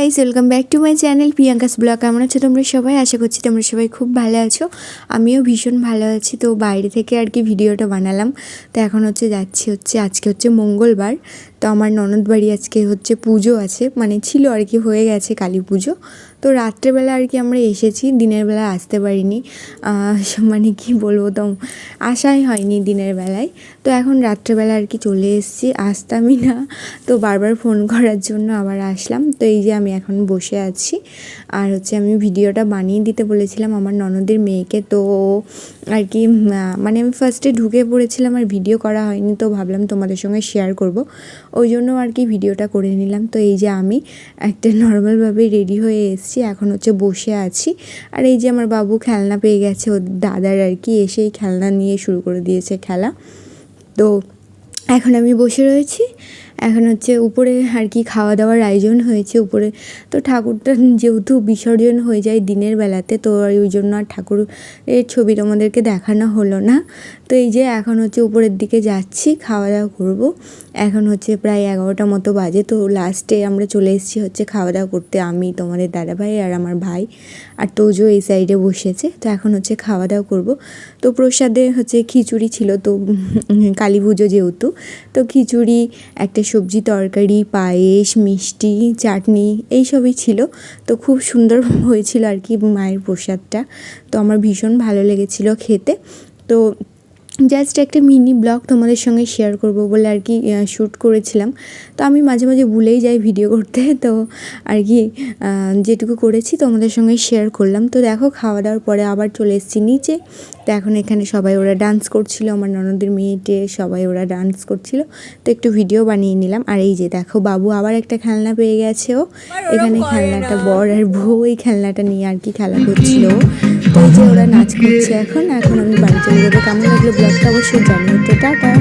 Guys, welcome back to my channel Priyanka's blog. কেমন আছো তোমরা সবাই? আশা করছি তোমরা সবাই খুব ভালো আছো। আমিও ভীষণ ভালো আছি। তো বাইরে থেকে আর কি ভিডিওটা বানালাম। তো এখন যাচ্ছি আজকে মঙ্গলবার। তো আমার ননদ বাড়ি আজকে পুজো আছে, মানে ছিল আর কি, হয়ে গেছে কালী পুজো। তো রাত্রেবেলা আর কি আমরা এসেছি, দিনের বেলা আসতে পারিনি। মানে কি বলবো, তো আসাই হয়নি দিনের বেলায়। তো এখন রাত্রেবেলা আর কি চলে এসেছি, আসতামই না, তো বারবার ফোন করার জন্য আবার আসলাম। তো এই যে আমি এখন বসে আছি, আর আমি ভিডিওটা বানিয়ে দিতে বলেছিলাম আমার ননদের মেয়েকে। তো আর কি মানে আমি ফার্স্টে ঢুকে পড়েছিলাম আর ভিডিও করা হয়নি, তো ভাবলাম তোমাদের সঙ্গে শেয়ার করব, ওই জন্য আর কি ভিডিওটা করে নিলাম। তো এই যে আমি একটা নর্মালভাবে রেডি হয়ে এসেছি, এখন বসে আছি। আর এই যে আমার বাবু খেলনা পেয়ে গেছে ওর দাদার আর কি, এসেই খেলনা নিয়ে শুরু করে দিয়েছে খেলা। তো এখন আমি বসে রয়েছি। এখন উপরে আর কি খাওয়া দাওয়ার আয়োজন হয়েছে উপরে। তো ঠাকুরটা যেহেতু বিসর্জন হয়ে যায় দিনের বেলাতে, তো ওই জন্য আর ঠাকুরের ছবি তোমাদেরকে দেখানো হলো না। তো এই যে এখন উপরের দিকে যাচ্ছি, খাওয়া দাওয়া করবো। এখন প্রায় 11টা মতো বাজে। তো লাস্টে আমরা চলে এসেছি খাওয়া দাওয়া করতে, আমি, তোমাদের দাদাভাই আর আমার ভাই, আর তোজো এই সাইডে বসেছে। তো এখন খাওয়া দাওয়া করবো। তো প্রসাদে খিচুড়ি ছিল, তো কালী পুজো যেহেতু, তো খিচুড়ি, একটা সবজি তরকারি, পায়েস, মিষ্টি, চাটনি, এইসবই ছিল। তো খুব সুন্দর হয়েছিল আর কি মায়ের প্রসাদটা। তো আমার ভীষণ ভালো লেগেছিলো খেতে। তো জাস্ট একটা মিনি ব্লগ তোমাদের সঙ্গে শেয়ার করব বলে আর কি শ্যুট করেছিলাম। তো আমি মাঝে মাঝে ভুলেই যাই ভিডিও করতে, তো আর কি যেটুকু করেছি তোমাদের সঙ্গে শেয়ার করলাম। তো দেখো, খাওয়া দাওয়ার পরে আবার চলে এসেছি নিচে। তো এখন এখানে সবাই ওরা ডান্স করছিল, আমার ননদের মেয়েটে সবাই ওরা ডান্স করছিল। তো একটু ভিডিও বানিয়ে নিলাম। আর এই যে দেখো, বাবু আবার একটা খেলনা পেয়ে গেছে। ও এখানে খেলনাটা বর আর বউ এই খেলনাটা নিয়ে আর কি খেলা করছিল। তো এই যে ওরা নাচ করছে। এখন আমি বাড়ি চলে যাবো। কেমন লাগলো ব্লগটা অবশ্যই জানিও। তো টাটা।